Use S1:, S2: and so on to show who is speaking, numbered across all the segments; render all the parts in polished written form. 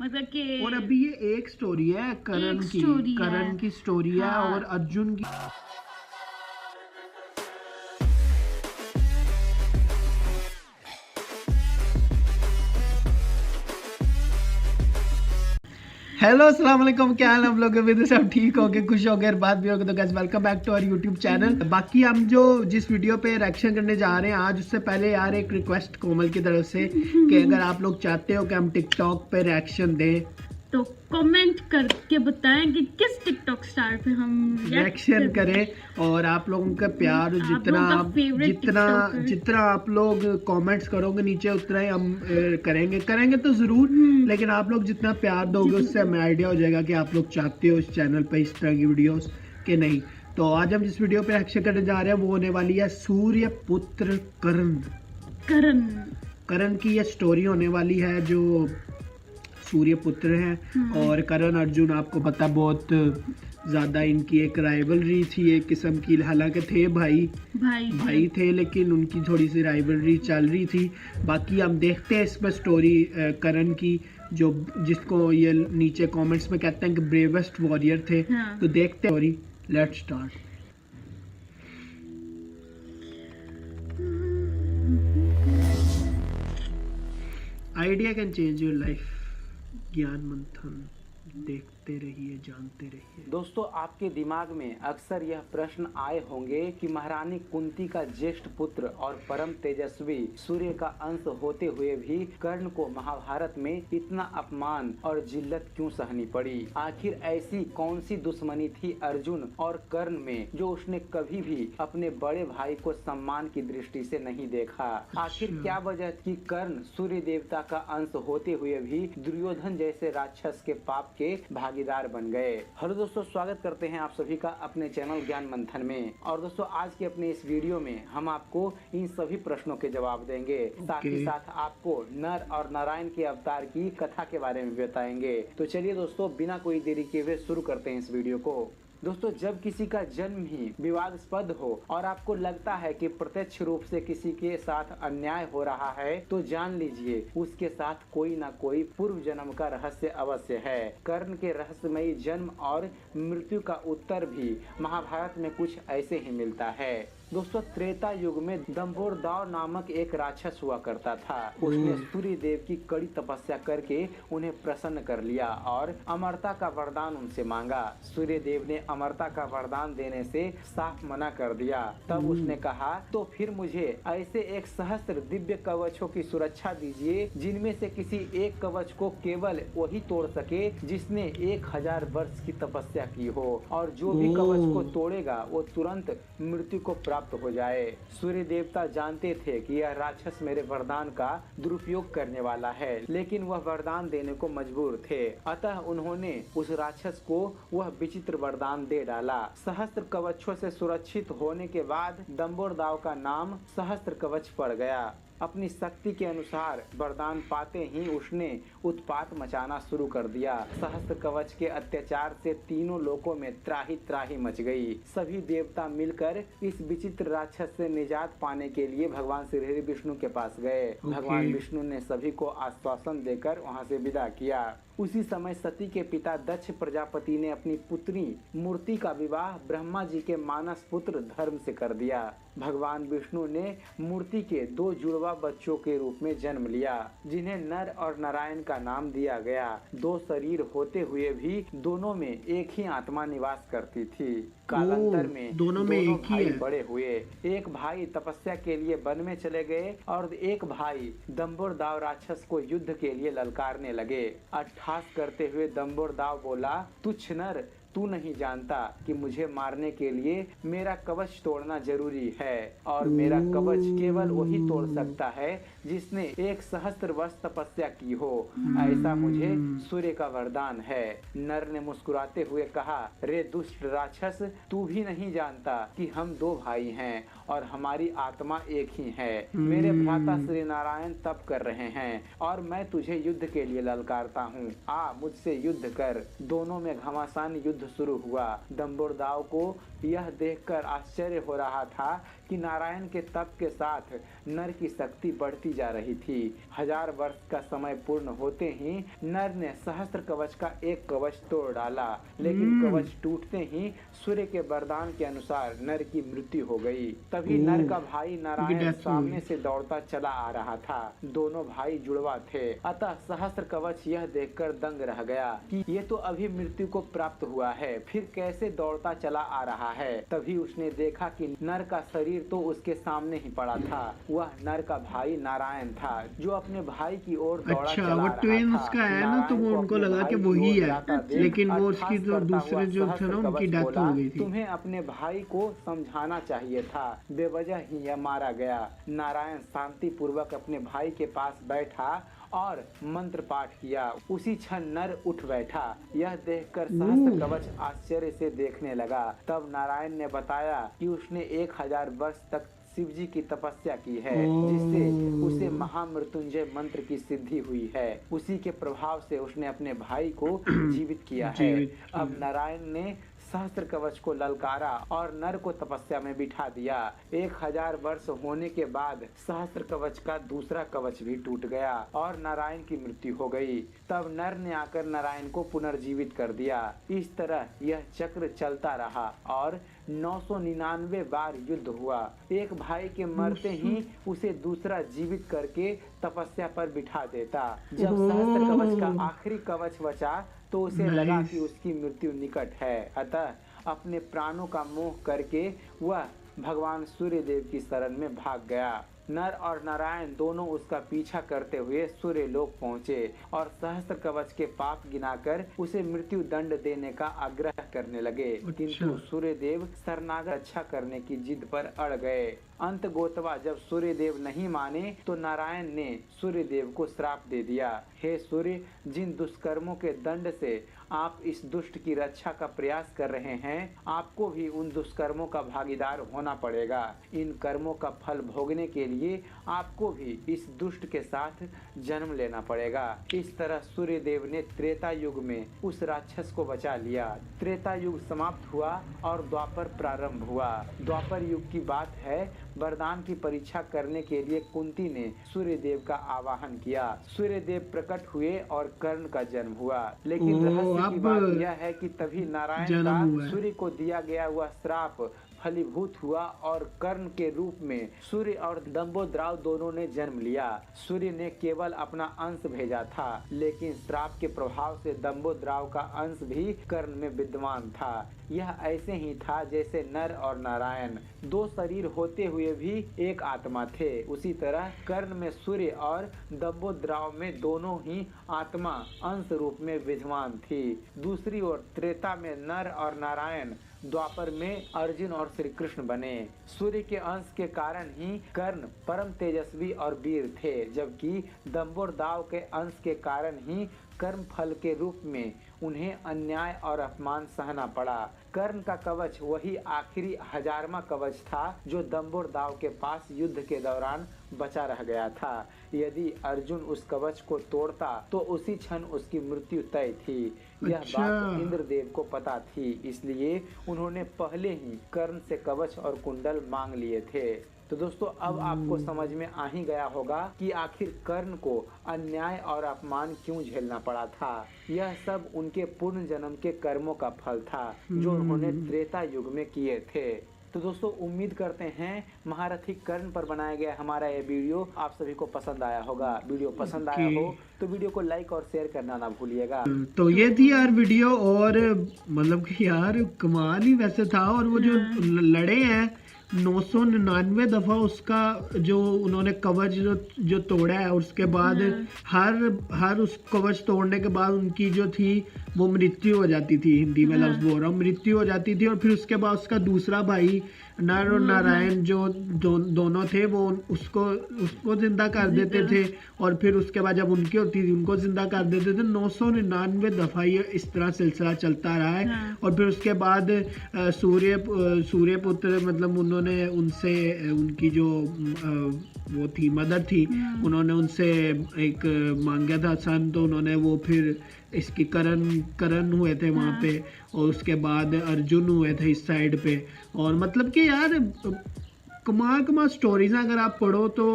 S1: मतलब कि
S2: और अभी ये एक स्टोरी है करण की स्टोरी है
S1: हाँ।
S2: और अर्जुन की। हेलो अस्सलाम वालेकुम, क्या हाल हम लोग के? सब ठीक हो गए, खुश हो गए, बात भी हो गई। तो guys welcome back to our YouTube channel. बाकी हम जो जिस वीडियो पे रिएक्शन करने जा रहे हैं आज, उससे पहले यार एक रिक्वेस्ट कोमल की तरफ से कि अगर आप लोग चाहते हो कि हम टिकटॉक पे रिएक्शन दें
S1: तो कमेंट करके बताएं कि किस टिकटॉक स्टार पे हम
S2: रिएक्शन करें। और आप लोगों का प्यार जितना आप लोग कमेंट्स करोगे नीचे उतना ही हम करेंगे तो जरूर। लेकिन आप लोग जितना प्यार दोगे उससे हमें आइडिया हो जाएगा कि आप लोग चाहते हो इस चैनल पे इस तरह की वीडियोस के नहीं। तो आज हम जिस वीडियो पे रिएक्शन करने जा रहे हैं वो होने वाली है सूर्य पुत्र करण की ये स्टोरी होने वाली है, जो सूर्य पुत्र हैं। और करण अर्जुन आपको पता बहुत ज़्यादा इनकी एक राइवलरी थी एक किस्म की। हालांकि थे भाई थे, लेकिन उनकी थोड़ी सी राइवलरी चल रही थी। बाकी हम देखते हैं इसमें स्टोरी करण की, जो जिसको ये नीचे कमेंट्स में कहते हैं कि ब्रेवेस्ट वॉरियर थे।
S1: हाँ।
S2: तो देखते हैं story, let's start. Idea can change your life. ज्ञान मंथन देखते रहिए, जानते रहिए।
S3: दोस्तों, आपके दिमाग में अक्सर यह प्रश्न आए होंगे कि महारानी कुंती का ज्येष्ठ पुत्र और परम तेजस्वी सूर्य का अंश होते हुए भी कर्ण को महाभारत में इतना अपमान और जिल्लत क्यों सहनी पड़ी। आखिर ऐसी कौन सी दुश्मनी थी अर्जुन और कर्ण में जो उसने कभी भी अपने बड़े भाई को सम्मान की दृष्टि से नहीं देखा। आखिर क्या वजह थी कर्ण सूर्य देवता का अंश होते हुए भी दुर्योधन जैसे राक्षस के पाप के भागीदार बन गए। हेलो दोस्तों, स्वागत करते हैं आप सभी का अपने चैनल ज्ञान मंथन में। और दोस्तों, आज के अपने इस वीडियो में हम आपको इन सभी प्रश्नों के जवाब देंगे। साथ ही साथ आपको नर और नारायण के अवतार की कथा के बारे में बताएंगे। तो चलिए दोस्तों, बिना कोई देरी किए हुए शुरू करते हैं इस वीडियो को। दोस्तों, जब किसी का जन्म ही विवादास्पद हो और आपको लगता है कि प्रत्यक्ष रूप से किसी के साथ अन्याय हो रहा है, तो जान लीजिए उसके साथ कोई ना कोई पूर्व जन्म का रहस्य अवश्य है। कर्ण के रहस्यमयी जन्म और मृत्यु का उत्तर भी महाभारत में कुछ ऐसे ही मिलता है। दोस्तों, त्रेता युग में दंभोरदाव नामक एक राक्षस हुआ करता था। उसने सूर्य देव की कड़ी तपस्या करके उन्हें प्रसन्न कर लिया और अमरता का वरदान उनसे मांगा। सूर्य देव ने अमरता का वरदान देने से साफ मना कर दिया। तब उसने कहा, तो फिर मुझे ऐसे एक सहस्त्र दिव्य कवचों की सुरक्षा दीजिए जिनमें से किसी एक कवच को केवल वही तोड़ सके जिसने 1000 वर्ष की तपस्या की हो, और जो भी कवच को तोड़ेगा वो तुरंत मृत्यु को प्राप्त हो जाए। सूर्य देवता जानते थे कि यह राक्षस मेरे वरदान का दुरुपयोग करने वाला है, लेकिन वह वरदान देने को मजबूर थे। अतः उन्होंने उस राक्षस को वह विचित्र वरदान दे डाला। सहस्त्र कवचों से सुरक्षित होने के बाद दंभोरदाव का नाम सहस्त्र कवच पड़ गया। अपनी शक्ति के अनुसार वरदान पाते ही उसने उत्पात मचाना शुरू कर दिया। सहस्त्र कवच के अत्याचार से तीनों लोकों में त्राही त्राही मच गई। सभी देवता मिलकर इस विचित्र राक्षस से निजात पाने के लिए भगवान श्री विष्णु के पास गए। भगवान विष्णु ने सभी को आश्वासन देकर वहां से विदा किया। उसी समय सती के पिता दक्ष प्रजापति ने अपनी पुत्री मूर्ति का विवाह ब्रह्मा जी के मानस पुत्र धर्म से कर दिया। भगवान विष्णु ने मूर्ति के 2 जुड़वा बच्चों के रूप में जन्म लिया, जिन्हें नर और नारायण का नाम दिया गया। 2 शरीर होते हुए भी दोनों में एक ही आत्मा निवास करती थी। कालांतर में दोनों भाई बड़े हुए। एक भाई तपस्या के लिए वन में चले गए और एक भाई दंभोरदाव राक्षस को युद्ध के लिए ललकारने लगे। अट्टहास करते हुए दंभोरदाव बोला, तुच्छ नर, तू नहीं जानता कि मुझे मारने के लिए मेरा कवच तोड़ना जरूरी है, और मेरा कवच केवल वही तोड़ सकता है जिसने 1 सहस्त्र वर्ष तपस्या की हो। ऐसा मुझे सूर्य का वरदान है। नर ने मुस्कुराते हुए कहा, रे दुष्ट राक्षस, तू भी नहीं जानता कि हम 2 भाई हैं और हमारी आत्मा एक ही है। मेरे भ्राता श्री नारायण तप कर रहे हैं और मैं तुझे युद्ध के लिए ललकारता हूँ। आ मुझसे युद्ध कर। दोनों में घमासान युद्ध शुरू हुआ। दंभोरदाव को यह देखकर आश्चर्य हो रहा था कि नारायण के तप के साथ नर की शक्ति बढ़ती जा रही थी। 1000 वर्ष का समय पूर्ण होते ही नर ने सहस्त्र कवच का एक कवच तोड़ डाला, लेकिन कवच टूटते ही सूर्य के वरदान के अनुसार नर की मृत्यु हो गई। तभी नर का भाई नारायण सामने से दौड़ता चला आ रहा था। दोनों भाई जुड़वा थे, अतः सहस्त्र कवच यह देखकर दंग रह गया कि ये तो अभी मृत्यु को प्राप्त हुआ है, फिर कैसे दौड़ता चला आ रहा है। तभी उसने देखा कि नर का शरीर तो उसके सामने ही पड़ा था। वह नर का भाई नारायण था, जो अपने भाई की ओर दौड़ा चला
S2: वो
S3: रहा
S2: ट्विंस
S3: था।
S2: का है ना, तो वो उनको लगा कि वही है, लेकिन वो उसकी जो दूसरे जो थे ना उनकी डेथ हो गई थी।
S3: तुम्हें अपने भाई को समझाना चाहिए था, बेवजह ही यह मारा गया। नारायण शांति पूर्वक अपने भाई के पास बैठा और मंत्र पाठ किया। उसी क्षण नर उठ बैठा। यह देखकर सहस्त्र कवच आश्चर्य से देखने लगा। तब नारायण ने बताया कि उसने 1000 वर्ष तक शिव जी की तपस्या की है, जिससे उसे महामृत्युंजय मंत्र की सिद्धि हुई है। उसी के प्रभाव से उसने अपने भाई को जीवित किया है। अब नारायण ने सहस्त्र कवच को ललकारा और नर को तपस्या में बिठा दिया। 1000 वर्ष होने के बाद सहस्त्र कवच का दूसरा कवच भी टूट गया और नारायण की मृत्यु हो गई। तब नर ने आकर नारायण को पुनर्जीवित कर दिया। इस तरह यह चक्र चलता रहा और 999 बार युद्ध हुआ। एक भाई के मरते ही उसे दूसरा जीवित करके तपस्या पर बिठा देता। जब सहस्त्र कवच का आखिरी कवच बचा तो उसे लगा कि उसकी मृत्यु निकट है, अतः अपने प्राणों का मोह करके वह भगवान सूर्य देव की शरण में भाग गया। नर और नारायण दोनों उसका पीछा करते हुए सूर्य लोक पहुँचे और सहस्त्र कवच के पाप गिनाकर उसे मृत्यु दंड देने का आग्रह करने लगे, किंतु सूर्य देव शरणागत रक्षा करने की जिद पर अड़ गए। अंत गोतवा जब सूर्य देव नहीं माने तो नारायण ने सूर्य देव को श्राप दे दिया। हे सूर्य, जिन दुष्कर्मों के दंड से आप इस दुष्ट की रक्षा का प्रयास कर रहे हैं, आपको भी उन दुष्कर्मों का भागीदार होना पड़ेगा। इन कर्मों का फल भोगने के लिए आपको भी इस दुष्ट के साथ जन्म लेना पड़ेगा। इस तरह सूर्य देव ने त्रेता युग में उस राक्षस को बचा लिया। त्रेता युग समाप्त हुआ और द्वापर प्रारंभ हुआ। द्वापर युग की बात है, वरदान की परीक्षा करने के लिए कुंती ने सूर्य देव का आवाहन किया। सूर्य देव प्रकट हुए और कर्ण का जन्म हुआ। लेकिन रहस्य की बात यह है कि तभी नारायण का सूर्य को दिया गया हुआ श्राप फलीभूत हुआ और कर्ण के रूप में सूर्य और दंबोद्राव दोनों ने जन्म लिया। सूर्य ने केवल अपना अंश भेजा था, लेकिन श्राप के प्रभाव से दंबोद्राव का अंश भी कर्ण में विद्यमान था। यह ऐसे ही था जैसे नर और नारायण दो शरीर होते हुए भी एक आत्मा थे। उसी तरह कर्ण में सूर्य और दंबोद्राव में दोनों ही आत्मा अंश रूप में विद्यमान थी। दूसरी ओर त्रेता में नर और नारायण, द्वापर में अर्जुन और श्री कृष्ण बने। सूर्य के अंश के कारण ही कर्ण परम तेजस्वी और वीर थे, जबकि दंबोद्राव के अंश के कारण ही कर्म फल के रूप में उन्हें अन्याय और अपमान सहना पड़ा। कर्ण का कवच वही आखिरी 1000वां कवच था जो दंबोद्राव के पास युद्ध के दौरान बचा रह गया था। यदि अर्जुन उस कवच को तोड़ता तो उसी क्षण उसकी मृत्यु तय थी। यह बात इंद्रदेव को पता थी, इसलिए उन्होंने पहले ही कर्ण से कवच और कुंडल मांग लिए थे। तो दोस्तों, अब आपको समझ में आ ही गया होगा कि आखिर कर्ण को अन्याय और अपमान क्यों झेलना पड़ा था। यह सब उनके पूर्ण जन्म के कर्मों का फल था जो उन्होंने त्रेता युग में किए थे। तो दोस्तों, उम्मीद करते हैं महारथी कर्ण पर बनाया गया हमारा ये वीडियो आप सभी को पसंद आया होगा। वीडियो पसंद आया हो तो वीडियो को लाइक और शेयर करना ना भूलिएगा।
S2: तो ये थी यार वीडियो, और मतलब कि यार कमाल ही वैसे था। और वो जो लड़े हैं 999 दफा उसका जो उन्होंने कवच जो तोड़ा है, उसके बाद हर उस कवच तोड़ने के बाद उनकी जो थी वो मृत्यु हो जाती थी। हिंदी में लफ्ज बोल रहा हूँ, मृत्यु हो जाती थी। और फिर उसके बाद उसका दूसरा भाई नर और नारायण जो दोनों थे वो उसको जिंदा कर देते थे, और फिर उसके बाद जब उनकी होती थी उनको जिंदा कर देते थे। 999 दफा ये इस तरह सिलसिला चलता रहा है। और फिर उसके बाद सूर्य पुत्र मतलब उन्होंने उनसे उनकी जो वो थी मदर थी, उन्होंने उनसे एक मांगा था सन, तो उन्होंने वो फिर इसकी करण हुए थे वहाँ पे, और उसके बाद अर्जुन हुए थे इस साइड पे। और मतलब कि यार कमाल स्टोरीज अगर आप पढ़ो तो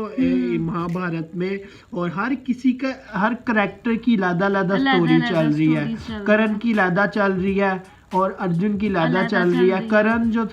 S2: महाभारत में, और हर किसी का हर करेक्टर की लादा स्टोरी चल रही है। करण की लादा चल रही है और अर्जुन की लादा चल रही है। करण जो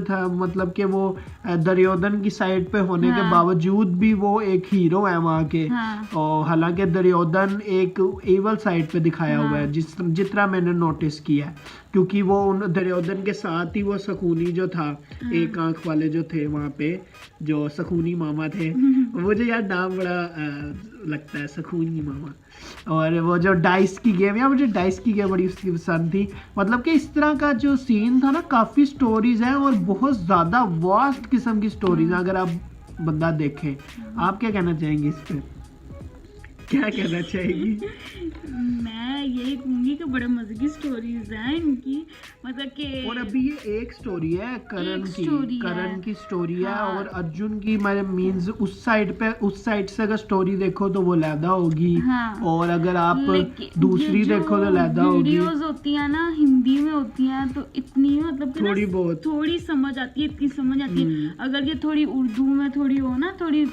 S2: था मतलब कि वो दुर्योधन की साइड पे होने के बावजूद भी वो एक हीरो है वहाँ के। और हालांकि दुर्योधन एक एवल साइड पे दिखाया हुआ है जितना मैंने नोटिस किया है, क्योंकि वो उन दुर्योधन के साथ ही वो शकुनी जो था, एक आंख वाले जो थे वहाँ पे, जो शकुनी मामा थे, मुझे यार नाम बड़ा लगता है, शकुनी मामा। और वो जो डाइस की गेम, या मुझे डाइस की गेम बड़ी उसकी पसंद थी। मतलब कि इस तरह का जो सीन था ना, काफ़ी स्टोरीज हैं और बहुत ज़्यादा वास्ट किस्म की स्टोरीज हैं। अगर आप बंदा देखें, आप क्या कहना चाहेंगे इस पे? क्या कहना चाहेगी?
S1: मैं यही कहूंगी कि बड़े मजे की स्टोरीज हैं इनकी, मतलब कि
S2: और अभी ये एक स्टोरी है करण की स्टोरी है, और अर्जुन की मींस उस साइड से अगर स्टोरी देखो तो वो लैदा होगी। और अगर आप दूसरी देखो तो लैदा होगी।
S1: वीडियोस होती है ना, हिंदी में होती हैं, तो इतनी मतलब कि थोड़ी समझ आती है, इतनी समझ आती है। अगर ये थोड़ी उर्दू में थोड़ी हो ना, थोड़ी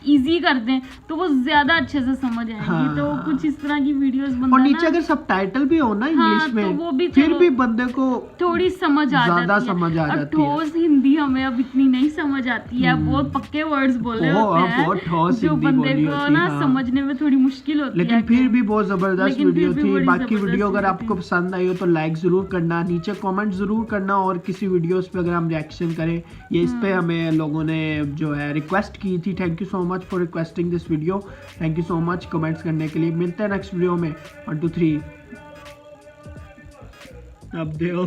S1: इजी कर दें तो वो ज्यादा अच्छे से समझ आएंगी। तो कुछ इस तरह की वीडियोस बनना,
S2: और नीचे अगर सबटाइटल भी हो ना इंग्लिश में,
S1: तो वो भी
S2: फिर भी बंदे को
S1: थोड़ी समझ आ जाती है। अब ठोस हिंदी हमें अब इतनी नहीं समझ आती है, बहुत पक्के वर्ड्स बोले होते हैं जो बंदे को ना समझने में थोड़ी मुश्किल होती है।
S2: लेकिन फिर भी बहुत जबरदस्त वीडियो थी। बाकी वीडियो अगर आपको पसंद आई हो तो लाइक जरूर करना, नीचे कमेंट जरूर करना, और किसी वीडियोस पे अगर हम रिएक्शन करें, ये इस पे हमें लोगों ने जो है रिक्वेस्ट की थी। Thank you so much for requesting this video, thank you so much comments करने के लिए। मिलते हैं नेक्स्ट वीडियो में। 1 2 3 अब दो